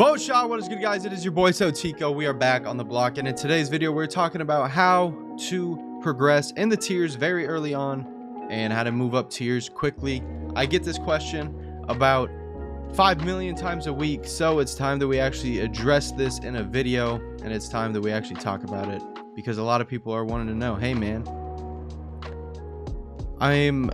Shot, what is good, guys? It is your boy SoTeeko. We are back on the block, and in today's video we're talking about how to progress in the tiers very early on and how to move up tiers quickly. I get this question about 5 million times a week, so it's time that we actually address this in a video, and it's time that we actually talk about it because a lot of people are wanting to know, hey man, I'm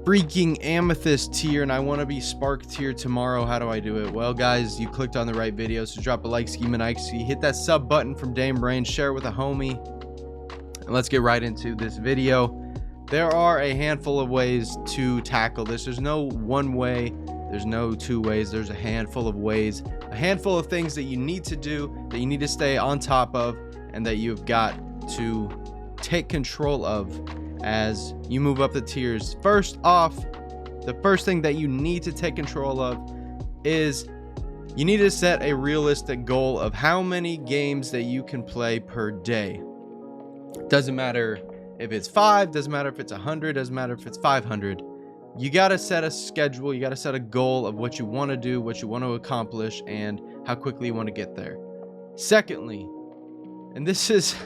freaking amethyst tier and I want to be spark tier tomorrow. How do I do it? Well, guys, you clicked on the right video, so drop a like, scheme and IC, hit that sub button from Dame Brain, share it with a homie, and let's get right into this video. There are a handful of ways to tackle this. There's no one way, there's no two ways, there's a handful of ways, a handful of things that you need to do, that you need to stay on top of, and that you've got to take control of as you move up the tiers. First off, the first thing that you need to take control of is you need to set a realistic goal of how many games that you can play per day. Doesn't matter if it's 5, doesn't matter if it's 100, doesn't matter if it's 500. You got to set a schedule, you got to set a goal of what you want to do, what you want to accomplish, and how quickly you want to get there. Secondly, and this is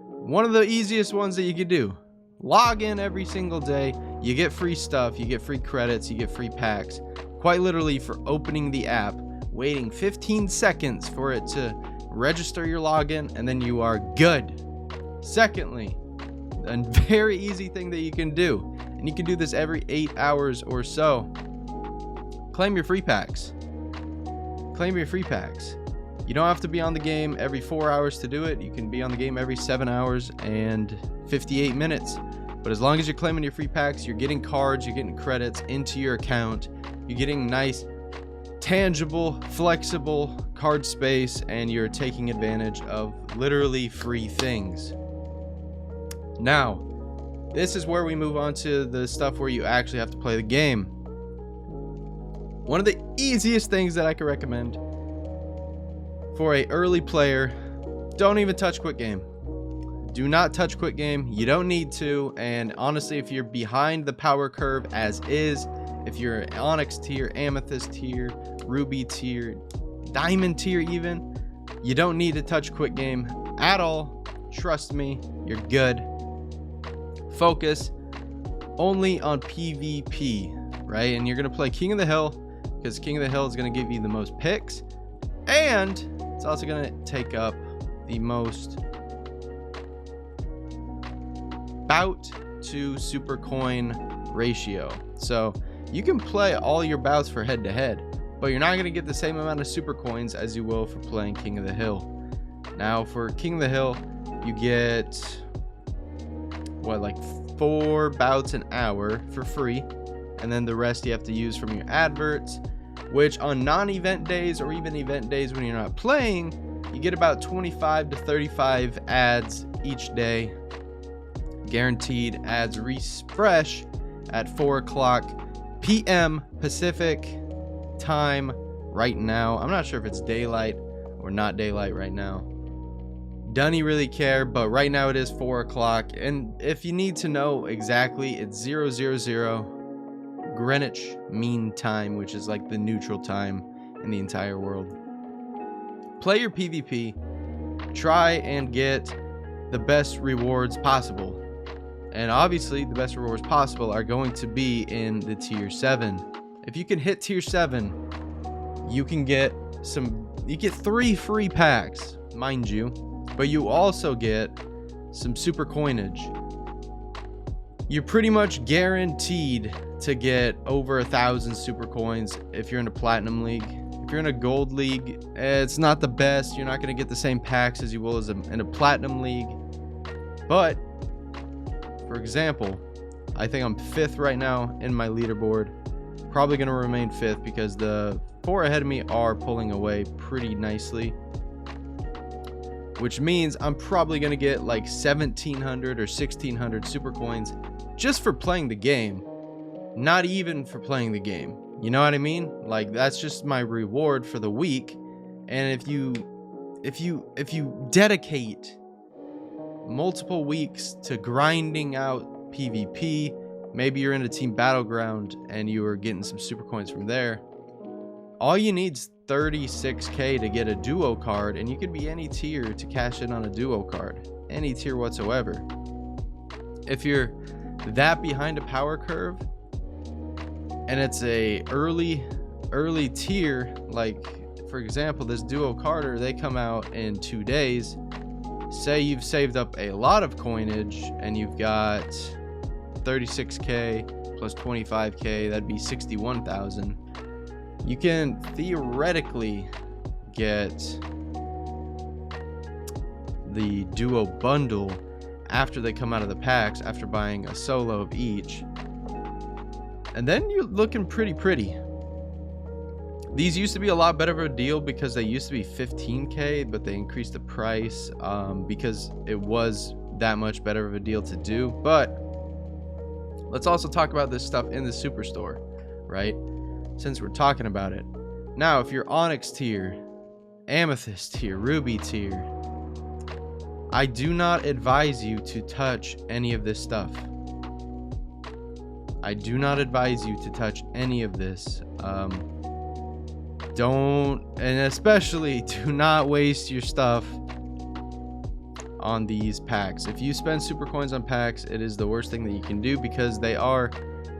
one of the easiest ones that you can do, log in every single day. You get free stuff, you get free credits, you get free packs, quite literally for opening the app, waiting 15 seconds for it to register your login, and then you are good. Secondly, a very easy thing that you can do, and you can do this every 8 hours or so, claim your free packs. Claim your free packs. You don't have to be on the game every 4 hours to do it. You can be on the game every 7 hours and 58 minutes. But as long as you're claiming your free packs, you're getting cards, you're getting credits into your account, you're getting nice, tangible, flexible card space, and you're taking advantage of literally free things. Now, this is where we move on to the stuff where you actually have to play the game. One of the easiest things that I can recommend for a early player, don't even touch quick game. Do not touch quick game. You don't need to. And honestly, if you're behind the power curve as is, if you're onyx tier, amethyst tier, ruby tier, diamond tier even, you don't need to touch quick game at all. Trust me, you're good. Focus only on PvP, right? And you're gonna play King of the Hill because King of the Hill is gonna give you the most picks, and it's also gonna take up the most bout to super coin ratio. So you can play all your bouts for head to head, but you're not going to get the same amount of super coins as you will for playing King of the Hill. Now for King of the Hill, you get what, like 4 bouts an hour for free, and then the rest you have to use from your adverts, which on non-event days or even event days when you're not playing, you get about 25 to 35 ads each day. Guaranteed ads refresh at 4:00 p.m. Pacific time right now. I'm not sure if it's daylight or not daylight right now. Doesn't really care, but right now it is 4:00. And if you need to know exactly, it's 000 Greenwich Mean Time, which is like the neutral time in the entire world. Play your PvP. Try and get the best rewards possible. And obviously, the best rewards possible are going to be in the tier 7. If you can hit tier 7, you can get you get 3 free packs, mind you, but you also get some super coinage. You're pretty much guaranteed to get over 1,000 super coins if you're in a platinum league. If you're in a gold league, it's not the best. You're not going to get the same packs as you will as in a platinum league. But for example, I think I'm 5th right now in my leaderboard. Probably going to remain 5th because the 4 ahead of me are pulling away pretty nicely, which means I'm probably going to get like 1,700 or 1,600 super coins just for playing the game, not even for playing the game. You know what I mean? Like, that's just my reward for the week. And if you dedicate multiple weeks to grinding out PvP, maybe you're in a team battleground and you are getting some super coins from there, All you need's 36k to get a duo card, and you could be any tier to cash in on a duo card, any tier whatsoever. If you're that behind a power curve and it's a early tier, like for example this duo carder, they come out in 2 days. Say you've saved up a lot of coinage and you've got 36k plus 25k, that'd be 61,000. You can theoretically get the duo bundle after they come out of the packs, after buying a solo of each, and then you're looking pretty. These used to be a lot better of a deal because they used to be 15k, but they increased the price because it was that much better of a deal to do. But let's also talk about this stuff in the superstore, right? Since we're talking about it now, if you're Onyx tier, Amethyst tier, Ruby tier, I do not advise you to touch any of this stuff. I do not advise you to touch any of this. Don't, and especially do not waste your stuff on these packs. If you spend super coins on packs, it is the worst thing that you can do because they are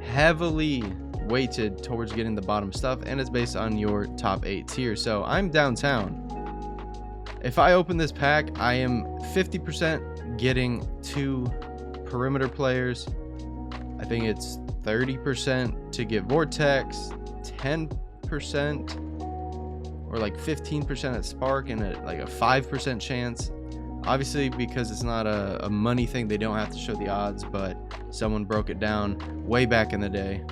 heavily weighted towards getting the bottom stuff, and it's based on your top 8 tiers. So I'm downtown. If I open this pack, I am 50% getting 2 perimeter players. I think it's 30% to get Vortex, 10% or like 15% at Spark, and like a 5% chance. Obviously, because it's not a money thing, they don't have to show the odds, but someone broke it down way back in the day.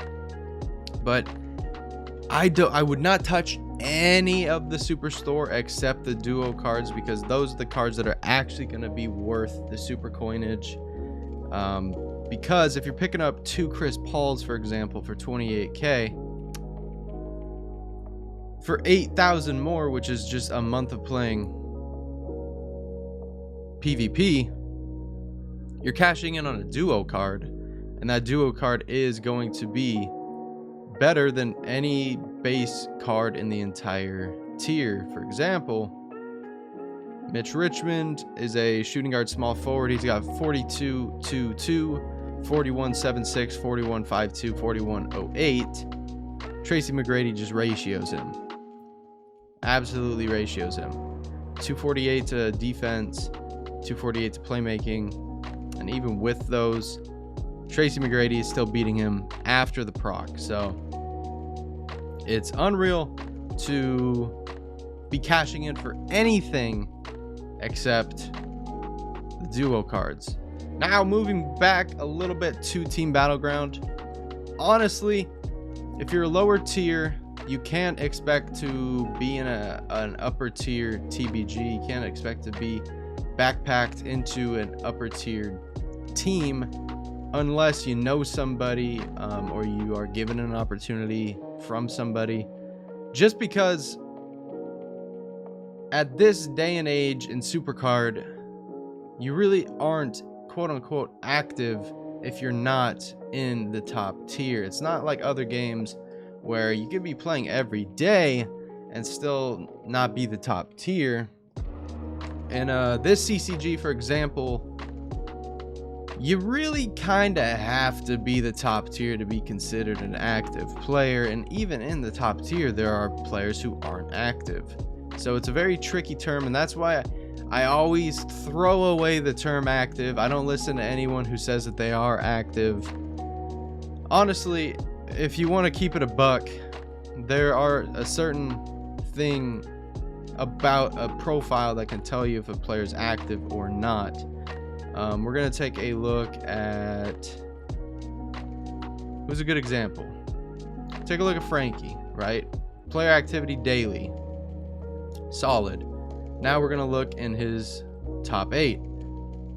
But I would not touch any of the superstore except the duo cards, because those are the cards that are actually going to be worth the super coinage. Because if you're picking up 2 Chris Pauls, for example, for 28k, for 8,000 more, which is just a month of playing PvP, you're cashing in on a duo card, and that duo card is going to be better than any base card in the entire tier. For example, Mitch Richmond is a shooting guard small forward. He's got 42.22, 41.76, 41.52, 41.08. Tracy McGrady just ratios him. Absolutely ratios him. 248 to defense, 248 to playmaking, and even with those, Tracy McGrady is still beating him after the proc. So it's unreal to be cashing in for anything except the duo cards. Now moving back a little bit to Team Battleground. Honestly, if you're a lower tier, you can't expect to be in an upper tier TBG. You can't expect to be backpacked into an upper tier team unless you know somebody or you are given an opportunity from somebody. Just because at this day and age in SuperCard, you really aren't quote unquote active if you're not in the top tier. It's not like other games where you could be playing every day and still not be the top tier. And this CCG, for example, you really kind of have to be the top tier to be considered an active player. And even in the top tier, there are players who aren't active. So it's a very tricky term, and that's why I always throw away the term active. I don't listen to anyone who says that they are active. Honestly, if you want to keep it a buck, there are a certain thing about a profile that can tell you if a player is active or not. We're going to take a look at who's a good example. Take a look at Frankie, right? Player activity daily. Solid. Now we're going to look in his top 8.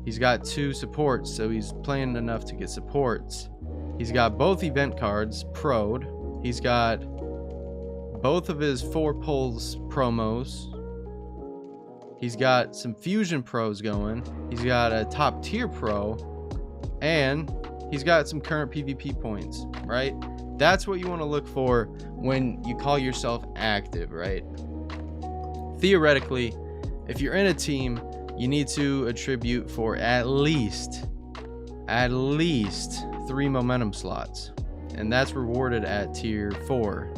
He's got 2 supports, so he's playing enough to get supports. He's got both event cards pro'd. He's got both of his 4 pulls promos. He's got some fusion pros going. He's got a top tier pro, and he's got some current PvP points, right? That's what you want to look for when you call yourself active, right? Theoretically, if you're in a team, you need to attribute for at least 3 momentum slots, and that's rewarded at tier 4,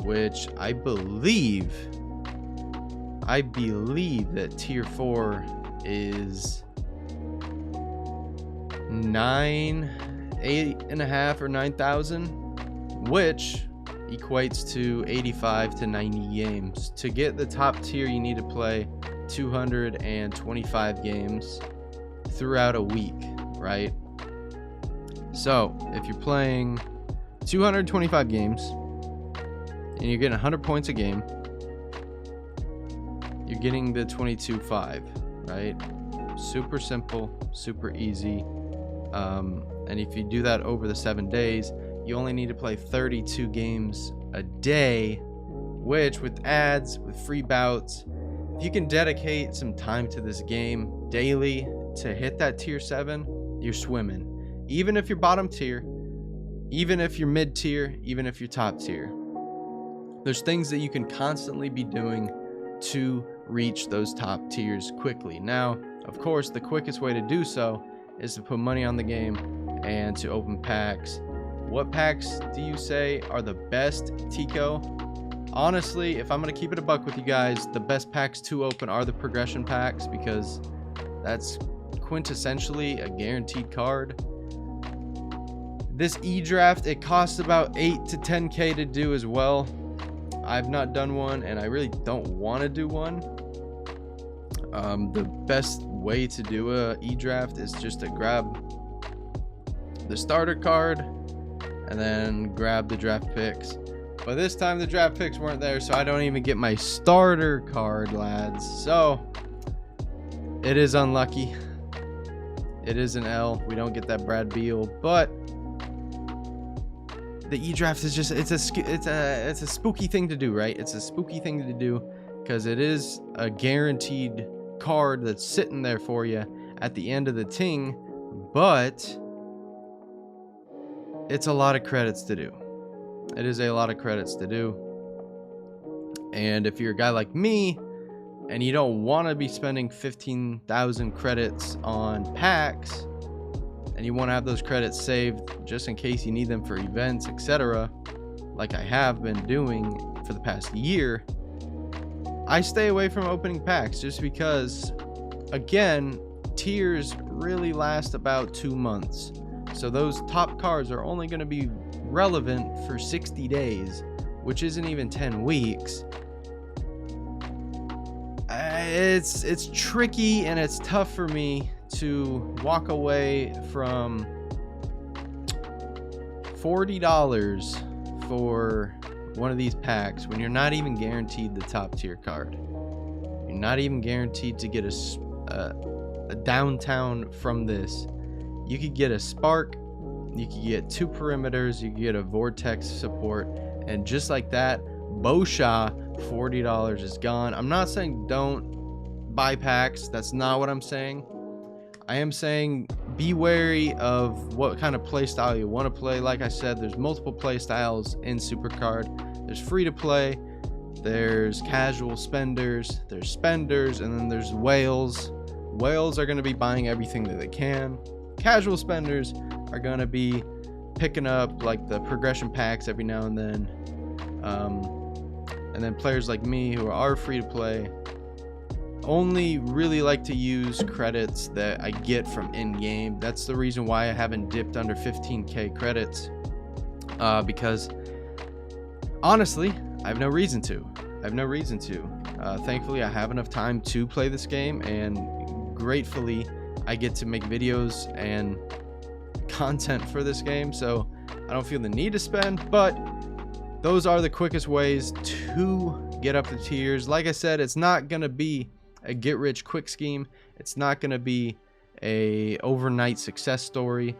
which I believe that tier 4 is 8.5 or 9,000, which equates to 85 to 90 games. To get the top tier, you need to play 225 games throughout a week, right? So if you're playing 225 games and you're getting 100 points a game, you're getting the 22.5, right? Super simple, super easy. And if you do that over the 7 days, you only need to play 32 games a day, which with ads, with free bouts, if you can dedicate some time to this game daily to hit that tier 7, you're swimming. Even if you're bottom tier, even if you're mid tier, even if you're top tier, there's things that you can constantly be doing to reach those top tiers quickly. Now, of course, the quickest way to do so is to put money on the game and to open packs. What packs do you say are the best, Teeko? Honestly, if I'm gonna keep it a buck with you guys, the best packs to open are the progression packs, because that's quintessentially a guaranteed card. This e-draft, it costs about 8 to 10k to do as well. I've not done one, and I really don't want to do one. The best way to do a e-draft is just to grab the starter card and then grab the draft picks. But this time the draft picks weren't there, so I don't even get my starter card, lads. So it is unlucky. It is an L. We don't get that Brad Beal, but the e-draft is just it's a spooky thing to do, right? It's a spooky thing to do because it is a guaranteed card that's sitting there for you at the end of the ting, but it's a lot of credits to do. It is a lot of credits to do. And if you're a guy like me and you don't want to be spending 15,000 credits on packs, and you want to have those credits saved just in case you need them for events, etc., like I have been doing for the past year, I stay away from opening packs just because, again, tiers really last about 2 months. So those top cards are only going to be relevant for 60 days, which isn't even 10 weeks. It's tricky and it's tough for me to walk away from $40 for one of these packs when you're not even guaranteed the top tier card. You're not even guaranteed to get a downtown from this. You could get a spark, you could get 2 perimeters, you could get a vortex support, and just like that, Bosha, $40 is gone. I'm not saying don't buy packs. That's not what I'm saying. I am saying be wary of what kind of play style you want to play. Like I said, there's multiple play styles in SuperCard. There's free to play, there's casual spenders, there's spenders, and then there's whales. Whales are going to be buying everything that they can. Casual spenders are going to be picking up like the progression packs every now and then. And then players like me who are free to play only really like to use credits that I get from in-game. That's the reason why I haven't dipped under 15k credits, because honestly I have no reason to. Thankfully I have enough time to play this game, and gratefully I get to make videos and content for this game, so I don't feel the need to spend. But those are the quickest ways to get up the tiers. Like I said, it's not gonna be a get rich quick scheme. It's not gonna be a overnight success story,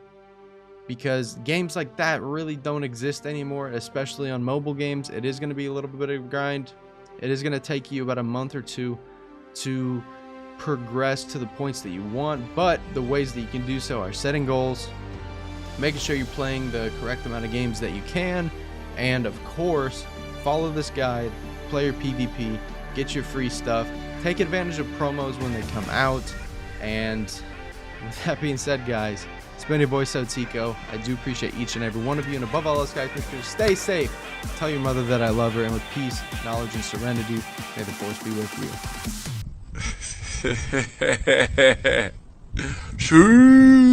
because games like that really don't exist anymore, especially on mobile games. It is gonna be a little bit of a grind. It is gonna take you about a month or two to progress to the points that you want, but the ways that you can do so are setting goals, making sure you're playing the correct amount of games that you can, and of course, follow this guide, play your PvP, get your free stuff, take advantage of promos when they come out. And with that being said, guys, it's been your boy SoTeeko. I do appreciate each and every one of you, and above all else, guys, make sure to stay safe. Tell your mother that I love her, and with peace, knowledge, and serenity, may the force be with you. Shoo!